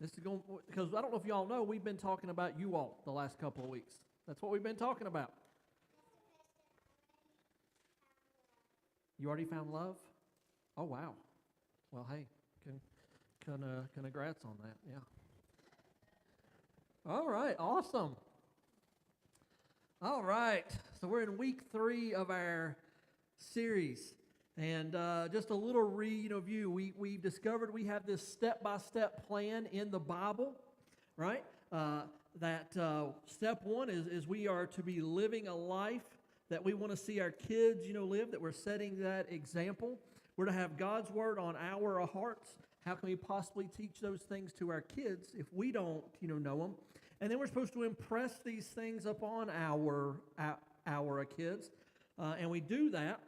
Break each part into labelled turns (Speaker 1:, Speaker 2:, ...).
Speaker 1: This is going because I don't know if y'all know, we've been talking about you all the last couple of weeks. That's what we've been talking about. You already found love? Oh wow. Well, hey, congrats on that. Yeah. All right. Awesome. All right. So we're in week 3 of our series. And just a little review. We've discovered we have this step-by-step plan in the Bible, right? That step 1 is we are to be living a life that we want to see our kids, live, that we're setting that example. We're to have God's Word on our hearts. How can we possibly teach those things to our kids if we don't, know them? And then we're supposed to impress these things upon our kids. And we do that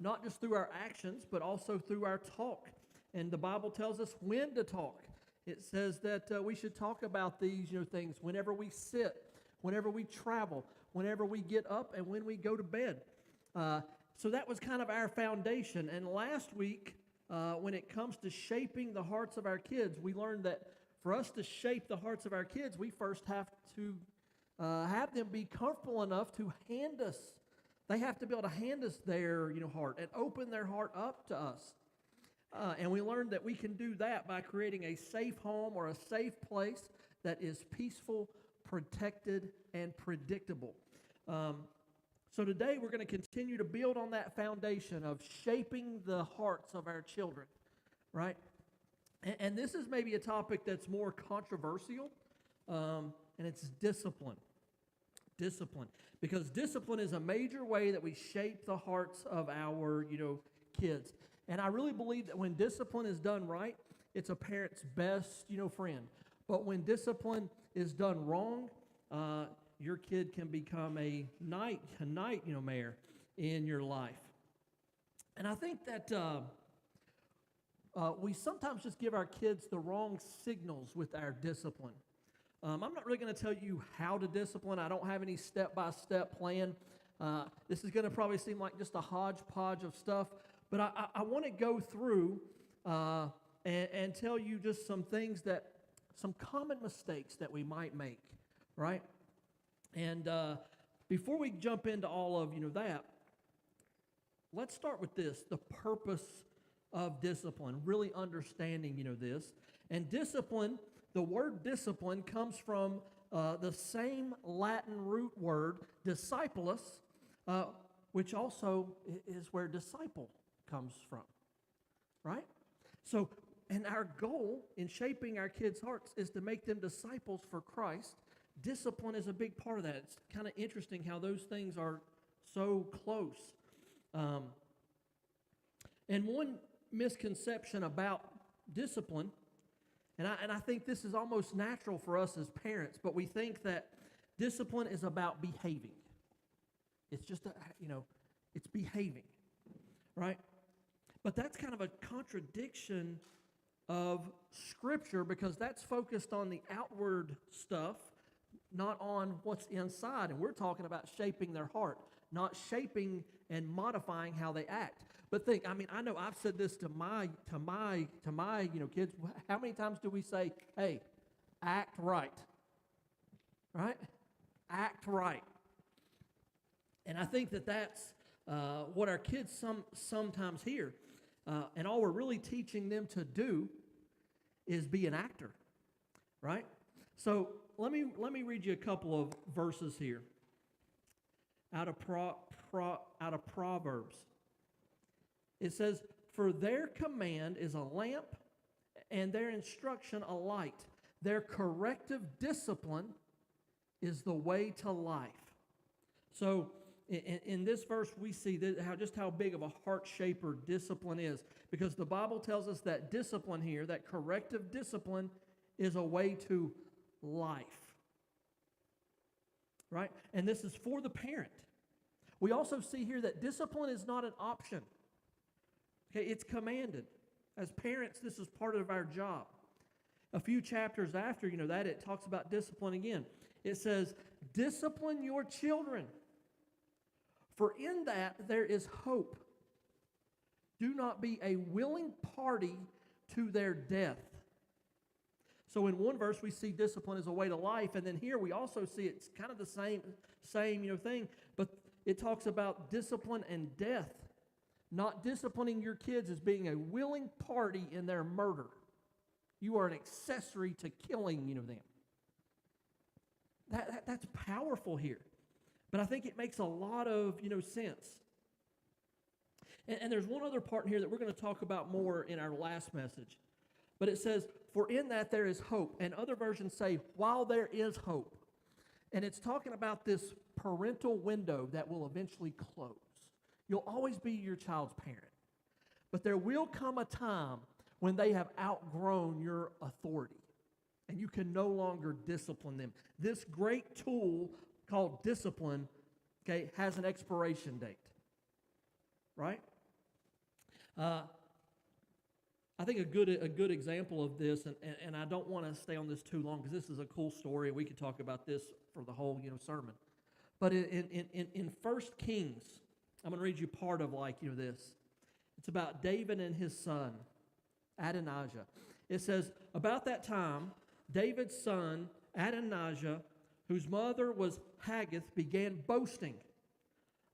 Speaker 1: not just through our actions, but also through our talk. And the Bible tells us when to talk. It says that we should talk about these things whenever we sit, whenever we travel, whenever we get up, and when we go to bed. So that was kind of our foundation. And last week, when it comes to shaping the hearts of our kids, we learned that for us to shape the hearts of our kids, we first have to have them be comfortable enough to hand us. They have to be able to hand us their heart and open their heart up to us. And we learned that we can do that by creating a safe home or a safe place that is peaceful, protected, and predictable. So today we're going to continue to build on that foundation of shaping the hearts of our children, right? And this is maybe a topic that's more controversial, and it's discipline. Discipline. Because discipline is a major way that we shape the hearts of our, kids. And I really believe that when discipline is done right, it's a parent's best, friend. But when discipline is done wrong, your kid can become a nightmare in your life. And I think that we sometimes just give our kids the wrong signals with our discipline. I'm not really going to tell you how to discipline. I don't have any step-by-step plan. This is going to probably seem like just a hodgepodge of stuff, but I want to go through and tell you just some things some common mistakes that we might make, right? And before we jump into all of that, let's start with this: the purpose of discipline. Really understanding this, and discipline. The word discipline comes from the same Latin root word, discipulus, which also is where disciple comes from, right? So, and our goal in shaping our kids' hearts is to make them disciples for Christ. Discipline is a big part of that. It's kind of interesting how those things are so close. And one misconception about discipline, and I think this is almost natural for us as parents, but we think that discipline is about behaving. It's just, it's behaving, right? But that's kind of a contradiction of Scripture, because that's focused on the outward stuff, not on what's inside. And we're talking about shaping their heart, not shaping and modifying how they act. But think, I know I've said this to my kids. How many times do we say, hey, act right? Right? Act right. And I think that's what our kids sometimes hear. And all we're really teaching them to do is be an actor, right? So let me read you a couple of verses here out of Proverbs. It says, "For their command is a lamp, and their instruction a light. Their corrective discipline is the way to life." So in this verse, we see how big of a heart shaper discipline is, because the Bible tells us that discipline here, that corrective discipline, is a way to life, right? And this is for the parent. We also see here that discipline is not an option. Okay, it's commanded. As parents, this is part of our job. A few chapters after, that, it talks about discipline again. It says, "Discipline your children, for in that there is hope. Do not be a willing party to their death." So in one verse we see discipline as a way to life, and then here we also see it's kind of the same thing, but it talks about discipline and death. Not disciplining your kids as being a willing party in their murder. You are an accessory to killing them. That's powerful here. But I think it makes a lot of sense. And there's one other part here that we're going to talk about more in our last message. But it says, for in that there is hope. And other versions say, while there is hope. And it's talking about this parental window that will eventually close. You'll always be your child's parent. But there will come a time when they have outgrown your authority. And you can no longer discipline them. This great tool called discipline, has an expiration date. Right? I think a good example of this, and I don't want to stay on this too long because this is a cool story. We could talk about this for the whole sermon. But in 1 Kings, I'm going to read you part of this. It's about David and his son, Adonijah. It says, about that time, David's son, Adonijah, whose mother was Haggith, began boasting,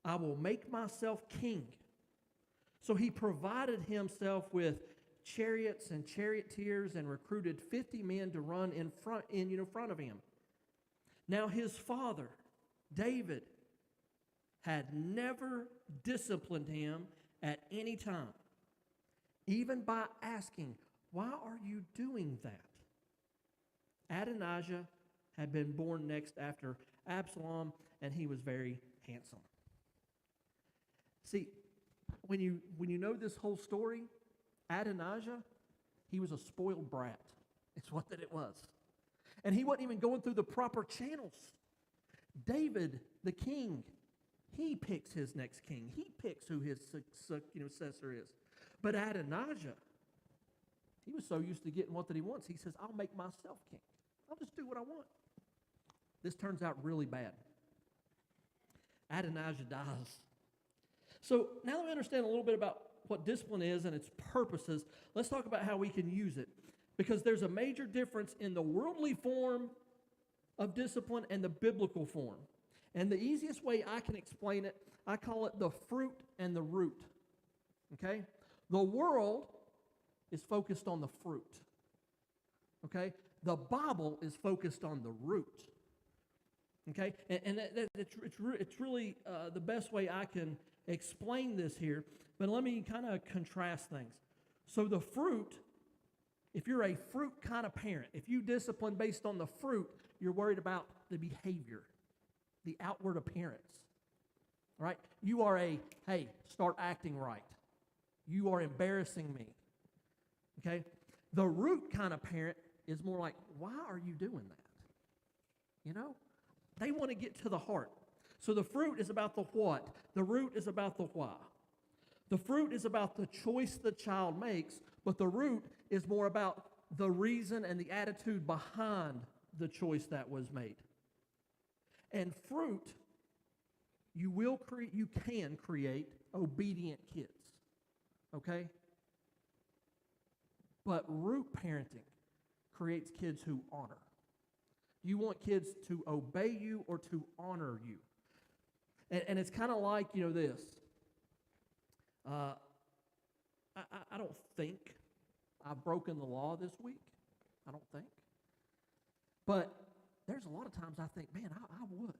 Speaker 1: I will make myself king. So he provided himself with chariots and charioteers and recruited 50 men to run in front of him. Now his father, David, had never disciplined him at any time, even by asking, why are you doing that? Adonijah had been born next after Absalom, and he was very handsome. See, when you know this whole story, Adonijah, he was a spoiled brat. It's what that it was. And he wasn't even going through the proper channels. David, the king, he picks his next king. He picks who his successor is. But Adonijah, he was so used to getting what that he wants. He says, I'll make myself king. I'll just do what I want. This turns out really bad. Adonijah dies. So now that we understand a little bit about what discipline is and its purposes, let's talk about how we can use it. Because there's a major difference in the worldly form of discipline and the biblical form. And the easiest way I can explain it, I call it the fruit and the root. Okay? The world is focused on the fruit. Okay? The Bible is focused on the root. Okay? And it's really the best way I can explain this here. But let me kind of contrast things. So the fruit, if you're a fruit kind of parent, if you discipline based on the fruit, you're worried about the behavior, the outward appearance. All right? You are hey, start acting right. You are embarrassing me. Okay? The root kind of parent is more like, why are you doing that? They want to get to the heart. So the fruit is about the what. The root is about the why. The fruit is about the choice the child makes, but the root is more about the reason and the attitude behind the choice that was made. And fruit, you can create obedient kids. Okay? But root parenting creates kids who honor. You want kids to obey you or to honor you. And it's kind of like, this. I don't think I've broken the law this week. I don't think. But there's a lot of times I think, man, I would.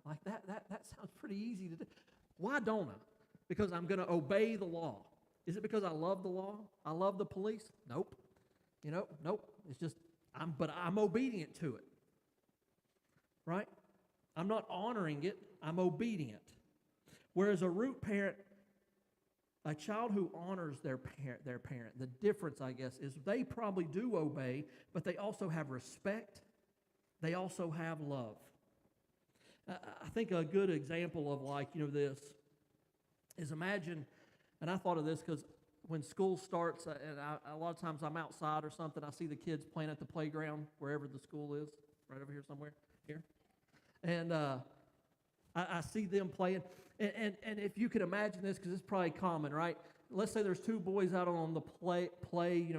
Speaker 1: Like that sounds pretty easy to do. Why don't I? Because I'm going to obey the law. Is it because I love the law? I love the police? Nope. Nope. It's just, I'm obedient to it. Right? I'm not honoring it. I'm obedient. Whereas a root parent, a child who honors their parent, the difference, I guess, is they probably do obey, but they also have respect. They also have love. I think a good example of this is imagine, and I thought of this because when school starts, and a lot of times I'm outside or something, I see the kids playing at the playground, wherever the school is, right over here somewhere, here. And I see them playing. And if you can imagine this, because it's probably common, right? Let's say there's two boys out on the play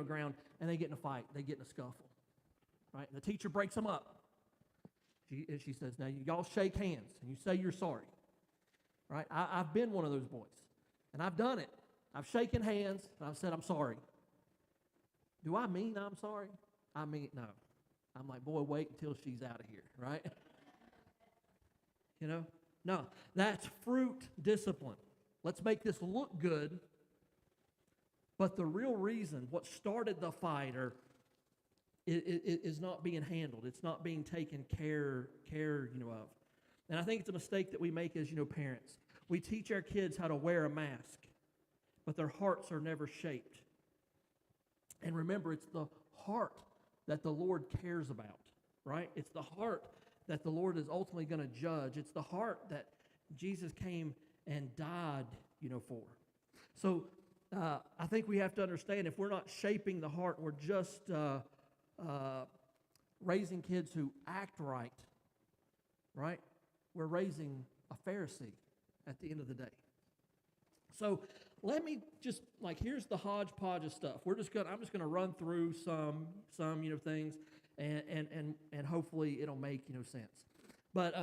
Speaker 1: ground, and they get in a fight. They get in a scuffle. right? The teacher breaks them up. She says, now y'all shake hands and you say you're sorry, right? I've been one of those boys, and I've done it. I've shaken hands and I've said I'm sorry. Do I mean I'm sorry? I mean, no. I'm like, boy, wait until she's out of here, right? You know? No, that's fruit discipline. Let's make this look good, but the real reason, what started the fight is not being handled. It's not being taken care of. And I think it's a mistake that we make as, parents. We teach our kids how to wear a mask, but their hearts are never shaped. And remember, it's the heart that the Lord cares about, right? It's the heart that the Lord is ultimately going to judge. It's the heart that Jesus came and died, for. So I think we have to understand, if we're not shaping the heart, we're just raising kids who act right, we're raising a Pharisee at the end of the day. So let me just, here's the hodgepodge of stuff. I'm just gonna run through some things, and hopefully it'll make sense. But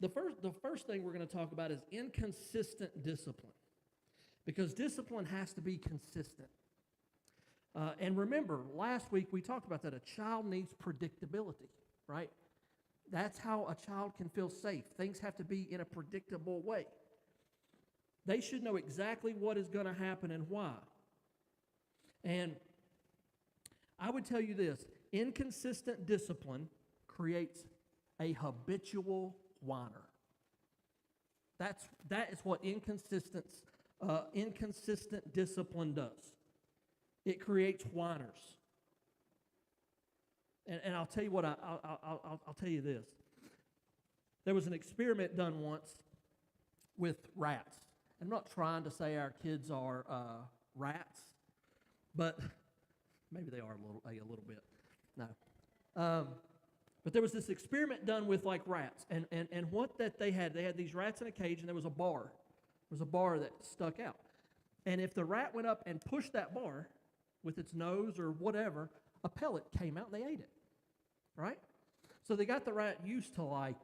Speaker 1: the first thing we're going to talk about is inconsistent discipline, because discipline has to be consistent. And remember, last week we talked about that a child needs predictability, right? That's how a child can feel safe. Things have to be in a predictable way. They should know exactly what is going to happen and why. And I would tell you this, inconsistent discipline creates a habitual whiner. That is what inconsistent discipline does. It creates whiners. And I'll tell you what, I'll tell you this. There was an experiment done once with rats. I'm not trying to say our kids are rats, but maybe they are a little bit. No. But there was this experiment done with rats, and what that they had these rats in a cage, and there was a bar. There was a bar that stuck out. And if the rat went up and pushed that bar with its nose or whatever, a pellet came out and they ate it, right? So they got the rat used to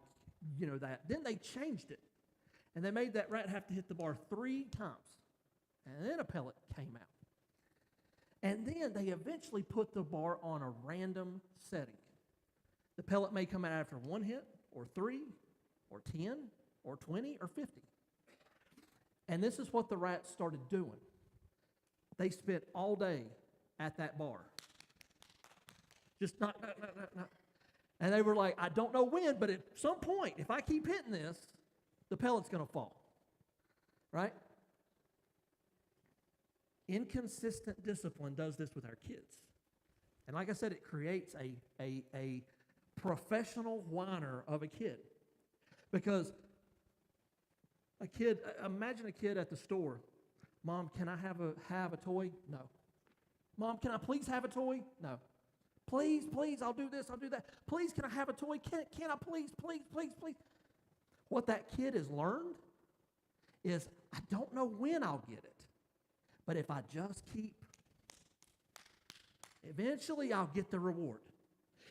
Speaker 1: that. Then they changed it, and they made that rat have to hit the bar 3 times, and then a pellet came out. And then they eventually put the bar on a random setting. The pellet may come out after 1 hit, or 3, or 10, or 20, or 50. And this is what the rats started doing. They spent all day at that bar. Just not. And they were like, I don't know when, but at some point, if I keep hitting this, the pellet's going to fall. Right? Inconsistent discipline does this with our kids. And like I said, it creates a professional whiner of a kid. Because imagine a kid at the store. Mom, can I have a toy? No. Mom, can I please have a toy? No. Please, I'll do this, I'll do that. Please, can I have a toy? Can I please? What that kid has learned is, I don't know when I'll get it, but if I just keep, eventually I'll get the reward.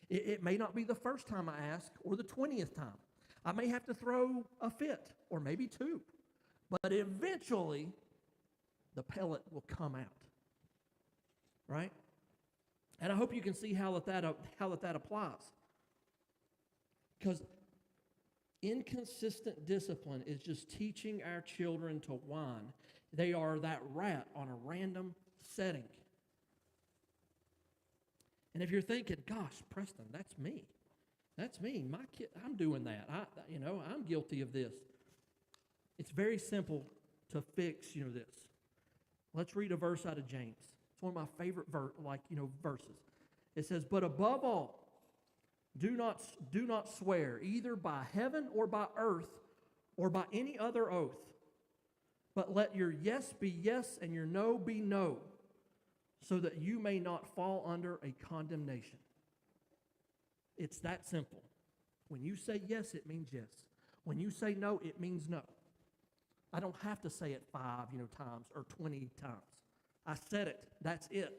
Speaker 1: It may not be the first time I ask or the 20th time. I may have to throw a fit or maybe 2, but eventually the pellet will come out, right? And I hope you can see how that applies. Because inconsistent discipline is just teaching our children to whine. They are that rat on a random setting. And if you're thinking, gosh, Preston, that's me. That's me. My kid, I'm doing that. I'm guilty of this. It's very simple to fix, this. Let's read a verse out of James. It's one of my favorite verses. It says, but above all, do not swear either by heaven or by earth or by any other oath, but let your yes be yes and your no be no, so that you may not fall under a condemnation. It's that simple. When you say yes, it means yes. When you say no, it means no. I don't have to say it 5, times or 20 times. I said it. That's it.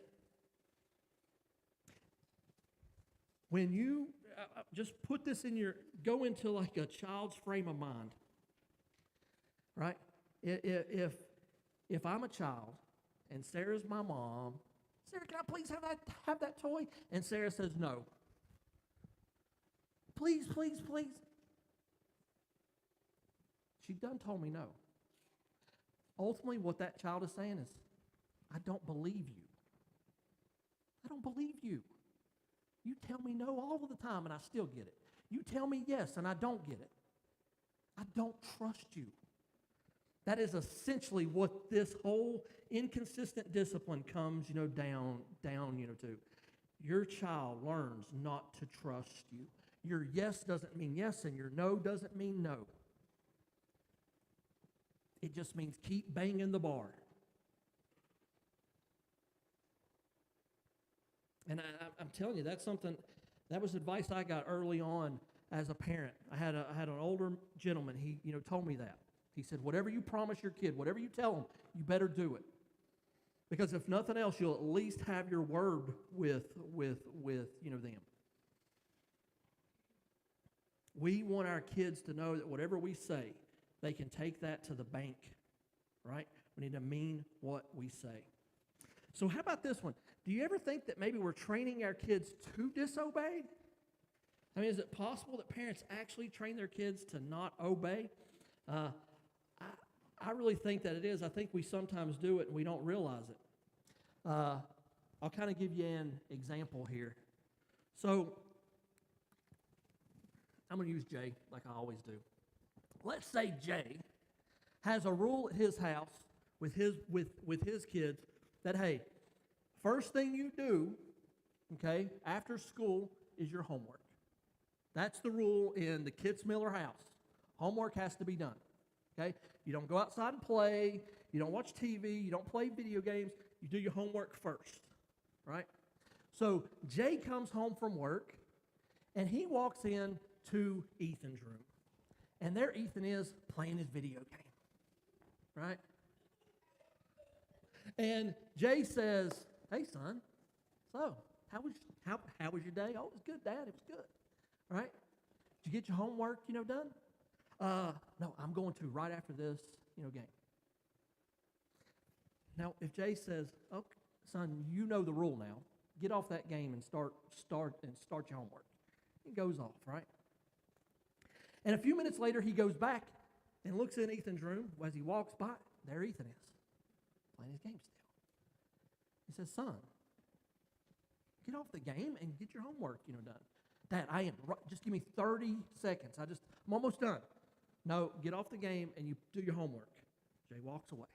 Speaker 1: When you just put this go into like a child's frame of mind, right? If I'm a child and Sarah's my mom, Sarah, can I please have that toy? And Sarah says no. Please, please, please. She done told me no. Ultimately, what that child is saying is, I don't believe you. I don't believe you. You tell me no all of the time and I still get it. You tell me yes and I don't get it. I don't trust you. That is essentially what this whole inconsistent discipline comes, down, to. Your child learns not to trust you. Your yes doesn't mean yes and your no doesn't mean no. It just means keep banging the bar. And I'm telling you, that was advice I got early on as a parent. I had an older gentleman, he told me that. He said, whatever you promise your kid, whatever you tell them, you better do it. Because if nothing else, you'll at least have your word with them. We want our kids to know that whatever we say, they can take that to the bank, right? We need to mean what we say. So how about this one? Do you ever think that maybe we're training our kids to disobey? I mean, is it possible that parents actually train their kids to not obey? I really think that it is. I think we sometimes do it and we don't realize it. I'll kind of give you an example here. So I'm going to use Jay like I always do. Let's say Jay has a rule at his house with his kids that, hey, first thing you do, okay, after school is your homework. That's the rule in the Kitzmiller house. Homework has to be done, okay? You don't go outside and play. You don't watch TV. You don't play video games. You do your homework first, right? So Jay comes home from work, and he walks in to Ethan's room. And there Ethan is playing his video game, right? And Jay says, hey, son, so how was your day? Oh, it was good, Dad. It was good, right? Did you get your homework, done? No, I'm going to right after this, game. Now, if Jay says, okay, son, you know the rule now. Get off that game and start your homework. He goes off, right? And a few minutes later, he goes back and looks in Ethan's room. As he walks by, there Ethan is, playing his game still. He says, son, get off the game and get your homework, done. Dad, I am, just give me 30 seconds. I'm almost done. No, get off the game and you do your homework. Jay walks away.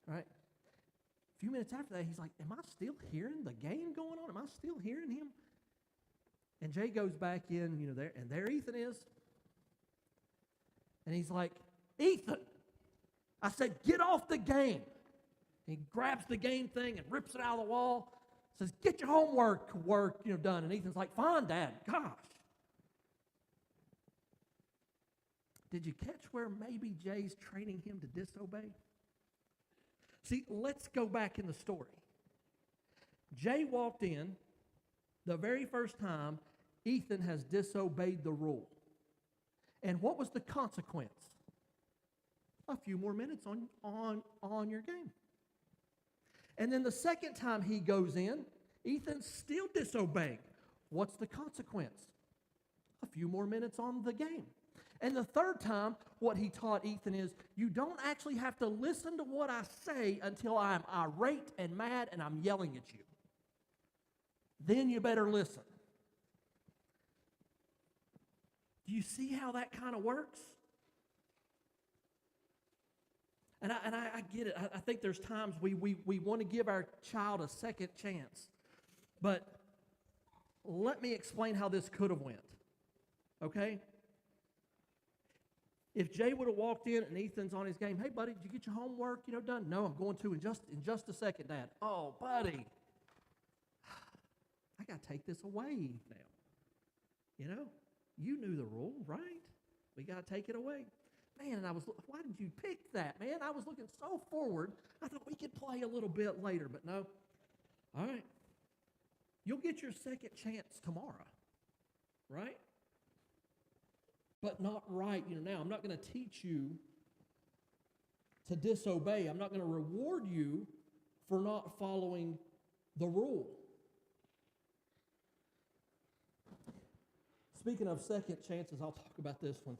Speaker 1: All right? A few minutes after that, he's like, am I still hearing the game going on? Am I still hearing him? And Jay goes back in, there, and there Ethan is. And he's like, Ethan, I said, get off the game. He grabs the game thing and rips it out of the wall. Says, get your homework done. And Ethan's like, fine, Dad. Gosh. Did you catch where maybe Jay's training him to disobey? See, let's go back in the story. Jay walked in the very first time Ethan has disobeyed the rule. And what was the consequence? A few more minutes on your game. And then the second time he goes in, Ethan's still disobeying. What's the consequence? A few more minutes on the game. And the third time, what he taught Ethan is, you don't actually have to listen to what I say until I'm irate and mad and I'm yelling at you. Then you better listen. Do you see how that kind of works? And I get it. I think there's times we want to give our child a second chance. But let me explain how this could have went. Okay? If Jay would have walked in and Ethan's on his game, hey, buddy, did you get your homework, done? No, I'm going to in just a second, Dad. Oh, buddy. I got to take this away now. You knew the rule, right? We got to take it away. Man, and why did you pick that, man? I was looking so forward. I thought we could play a little bit later, but no. All right. You'll get your second chance tomorrow, right? But not right, now. I'm not going to teach you to disobey. I'm not going to reward you for not following the rule. Speaking of second chances, I'll talk about this one.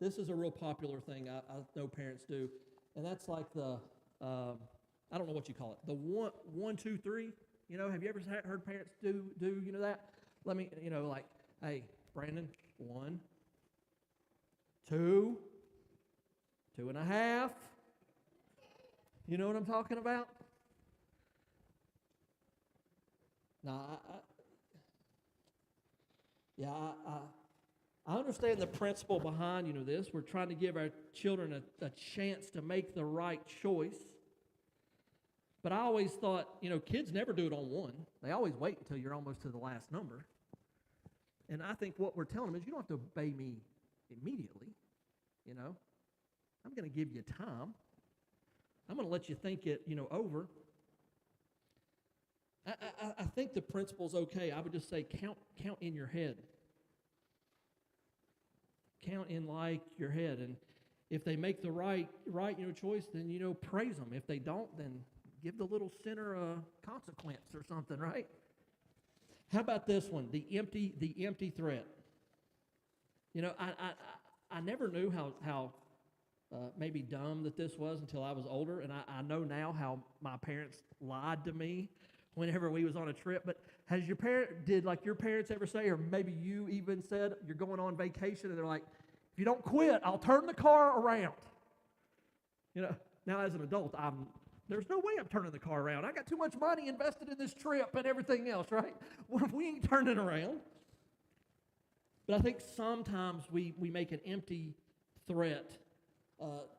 Speaker 1: This is a real popular thing I know parents do, and that's like the, I don't know what you call it, the one, two, three. Have you ever heard parents do that? Let me, like, hey, Brandon, 1, 2, 2.5. You know what I'm talking about? Now, I understand the principle behind, this. We're trying to give our children a chance to make the right choice. But I always thought, kids never do it on one. They always wait until you're almost to the last number. And I think what we're telling them is you don't have to obey me immediately. I'm going to give you time. I'm going to let you think it, over. I think the principle's okay. I would just say count in your head. Count in like your head. And if they make the right choice, then, praise them. If they don't, then give the little sinner a consequence or something, right? How about this one, the empty threat? I never knew how maybe dumb that this was until I was older, and I know now how my parents lied to me whenever we was on a trip. But did your parents ever say, or maybe you even said, you're going on vacation, and they're like, if you don't quit, I'll turn the car around. Now as an adult, there's no way I'm turning the car around. I got too much money invested in this trip and everything else, right? What if we ain't turning around? But I think sometimes we make an empty threat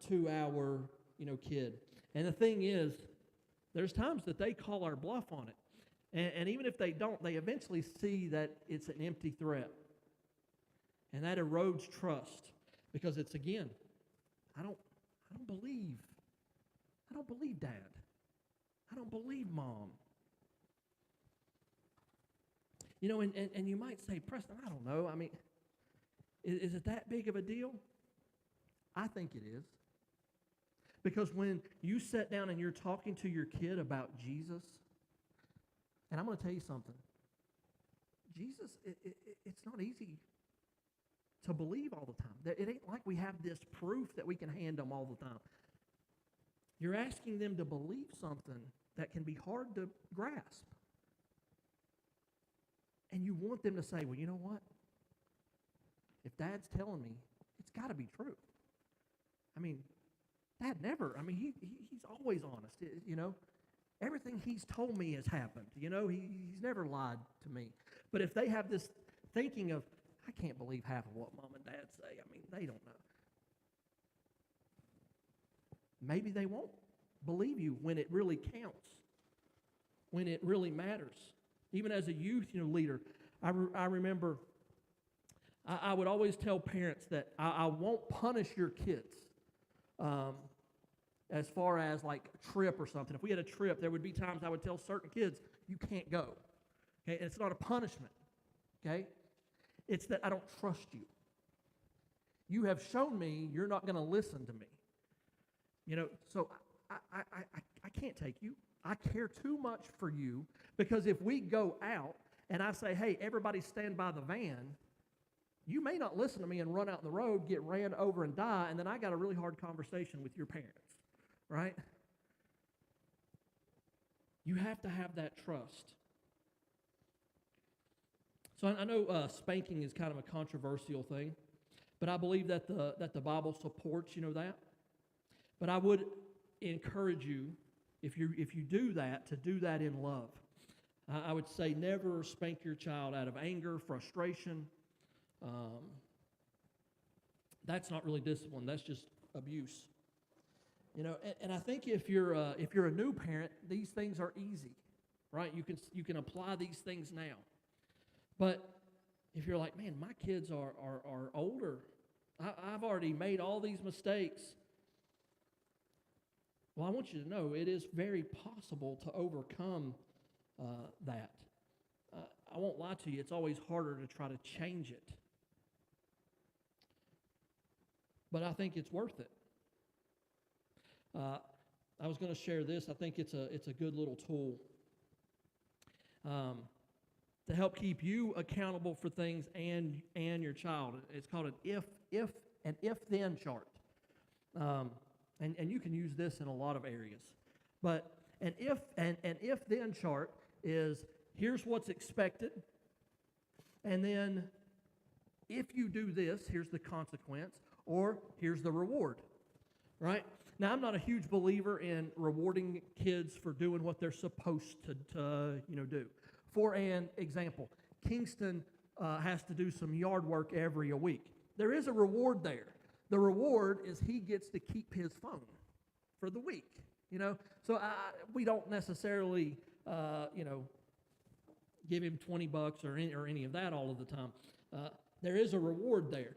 Speaker 1: to our, kid. And the thing is, there's times that they call our bluff on it. And even if they don't, they eventually see that it's an empty threat. And that erodes trust. Because it's, again, I don't believe Dad. I don't believe Mom. And you might say, Preston, I don't know. I mean, is it that big of a deal? I think it is. Because when you sit down and you're talking to your kid about Jesus, and I'm going to tell you something. Jesus, it's not easy to believe all the time. It ain't like we have this proof that we can hand them all the time. You're asking them to believe something that can be hard to grasp. And you want them to say, well, you know what? If Dad's telling me, it's got to be true. I mean, Dad never, he's always honest, Everything he's told me has happened, He's never lied to me. But if they have this thinking of, I can't believe half of what Mom and Dad say, they don't know. Maybe they won't believe you when it really counts, when it really matters. Even as a youth leader, I remember I would always tell parents that I won't punish your kids as far as like a trip or something. If we had a trip, there would be times I would tell certain kids, you can't go. Okay, and it's not a punishment. Okay, it's that I don't trust you. You have shown me you're not going to listen to me. So I can't take you. I care too much for you, because if we go out and I say, hey, everybody stand by the van, you may not listen to me and run out in the road, get ran over and die, and then I got a really hard conversation with your parents, right? You have to have that trust. So I know spanking is kind of a controversial thing, but I believe that the Bible supports, that. But I would encourage you, if you do that, to do that in love. I would say never spank your child out of anger, frustration. That's not really discipline. That's just abuse. And I think if you're a new parent, these things are easy, right? You can apply these things now. But if you're like, man, my kids are older, I've already made all these mistakes. Well, I want you to know it is very possible to overcome that. I won't lie to you, it's always harder to try to change it. But I think it's worth it. I was going to share this. I think it's a good little tool to help keep you accountable for things and your child. It's called an if-then chart. And you can use this in a lot of areas. But an if-then chart is, here's what's expected, and then if you do this, here's the consequence, or here's the reward, right? Now, I'm not a huge believer in rewarding kids for doing what they're supposed to do. For an example, Kingston has to do some yard work every week. There is a reward there. The reward is he gets to keep his phone for the week, So we don't necessarily, give him $20 or any of that all of the time. There is a reward there.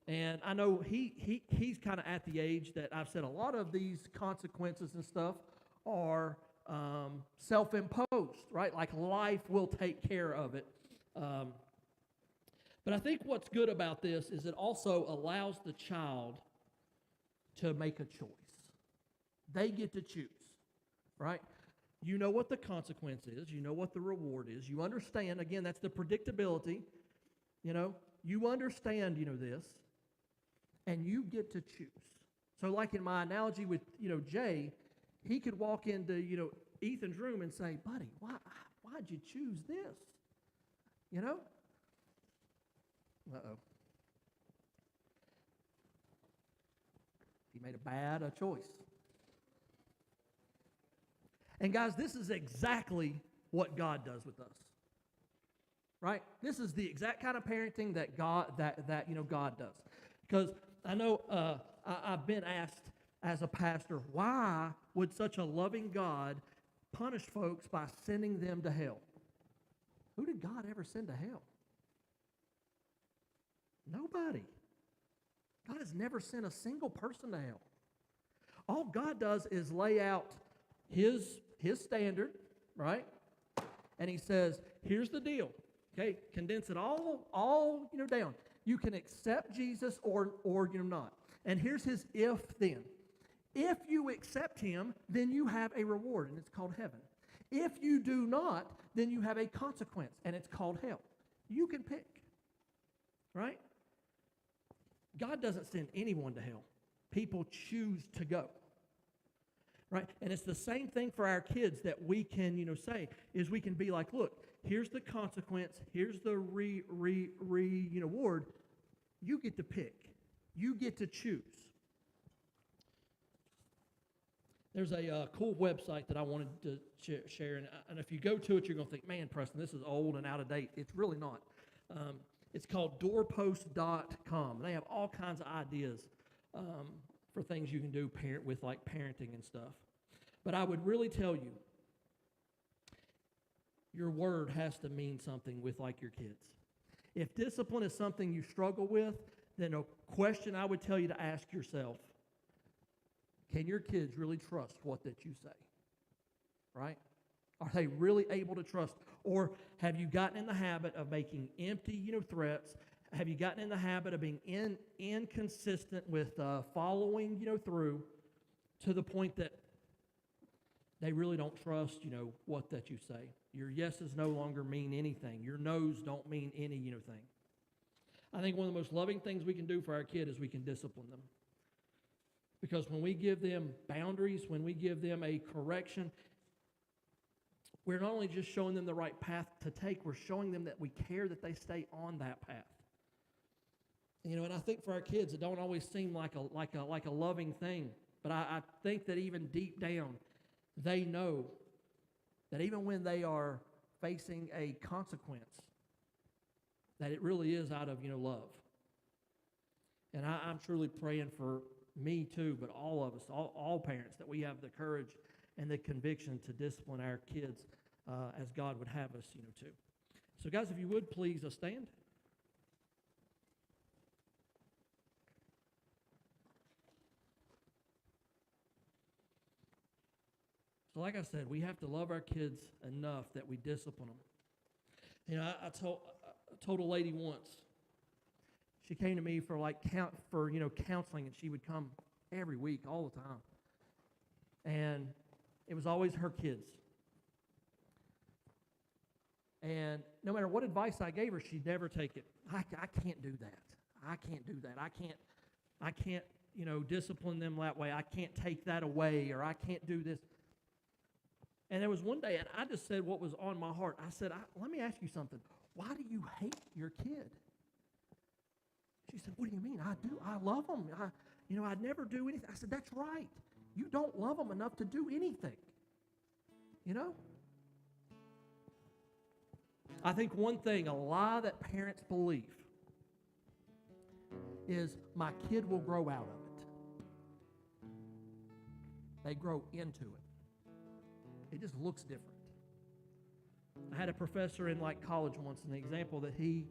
Speaker 1: And I know he's kind of at the age that I've said a lot of these consequences and stuff are self-imposed, right? Like life will take care of it. But I think what's good about this is it also allows the child to make a choice. They get to choose, right? You know what the consequence is. You know what the reward is. You understand, again, that's the predictability. You understand, this, and you get to choose. So like in my analogy with, Jay, he could walk into, Ethan's room and say, buddy, why'd you choose this? Uh-oh. He made a bad choice. And guys, this is exactly what God does with us. Right? This is the exact kind of parenting that God does. Because I know I've been asked as a pastor, why would such a loving God punish folks by sending them to hell? Who did God ever send to hell? Nobody. God has never sent a single person to hell. All God does is lay out his standard, right? And he says, here's the deal. Okay, condense it all down. You can accept Jesus or not. And here's his if-then. If you accept him, then you have a reward, and it's called heaven. If you do not, then you have a consequence, and it's called hell. You can pick, right? God doesn't send anyone to hell. People choose to go, right? And it's the same thing for our kids that we can, say, is we can be like, look, here's the consequence, here's the reward. You get to pick. You get to choose. There's a cool website that I wanted to share, and if you go to it, you're going to think, man, Preston, this is old and out of date. It's really not. It's called doorpost.com. They have all kinds of ideas for things you can do with like parenting and stuff. But I would really tell you, your word has to mean something with like your kids. If discipline is something you struggle with, then a question I would tell you to ask yourself, can your kids really trust what that you say? Right? Are they really able to trust? Or have you gotten in the habit of making empty, threats? Have you gotten in the habit of being inconsistent with following, through to the point that they really don't trust, what that you say? Your yeses no longer mean anything. Your no's don't mean any, thing. I think one of the most loving things we can do for our kid is we can discipline them. Because when we give them boundaries, when we give them a correction, we're not only just showing them the right path to take, we're showing them that we care that they stay on that path. And I think for our kids, it don't always seem like a loving thing. But I think that even deep down, they know that even when they are facing a consequence, that it really is out of, love. And I'm truly praying for me too, but all of us, all parents, that we have the courage and the conviction to discipline our kids as God would have us, to. So guys, if you would please stand. So like I said, we have to love our kids enough that we discipline them. You know, I told a lady once. She came to me for counseling, and she would come every week, all the time. And it was always her kids. And no matter what advice I gave her, she'd never take it. I can't do that. I can't do that. I can't, discipline them that way. I can't take that away, or I can't do this. And there was one day, and I just said what was on my heart. I said, let me ask you something. Why do you hate your kid? She said, what do you mean? I do. I love them. I'd never do anything. I said, that's right. You don't love them enough to do anything. I think one thing a lie that parents believe is my kid will grow out of it. They grow into it. It just looks different. I had a professor in college once, an example that he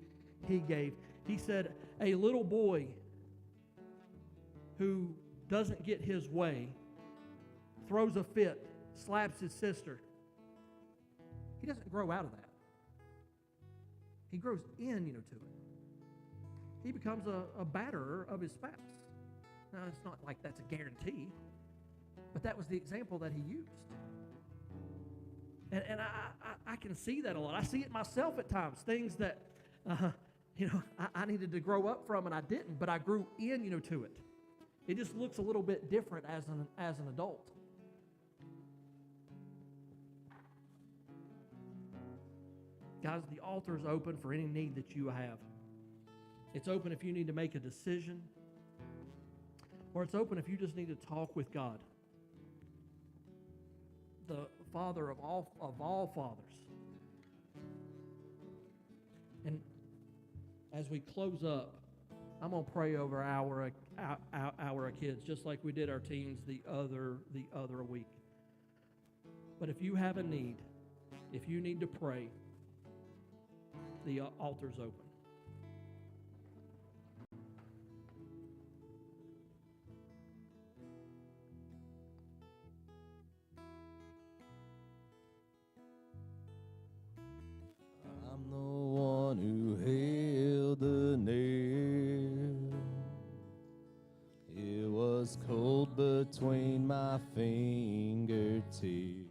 Speaker 1: gave. He said, a little boy who doesn't get his way, throws a fit, slaps his sister, he doesn't grow out of that. He grows into it. He becomes a batterer of his spouse. Now, it's not like that's a guarantee, but that was the example that he used. And I can see that a lot. I see it myself at times, things that, I needed to grow up from, and I didn't, but I grew to it. It just looks a little bit different as an adult. Guys, the altar is open for any need that you have. It's open if you need to make a decision, or it's open if you just need to talk with God, the Father of all fathers. And as we close up, I'm going to pray over our kids, just like we did our teens the other week. But if you have a need, if you need to pray, the altar's open.
Speaker 2: I'm the one who held the nail. It was cold between my fingertips.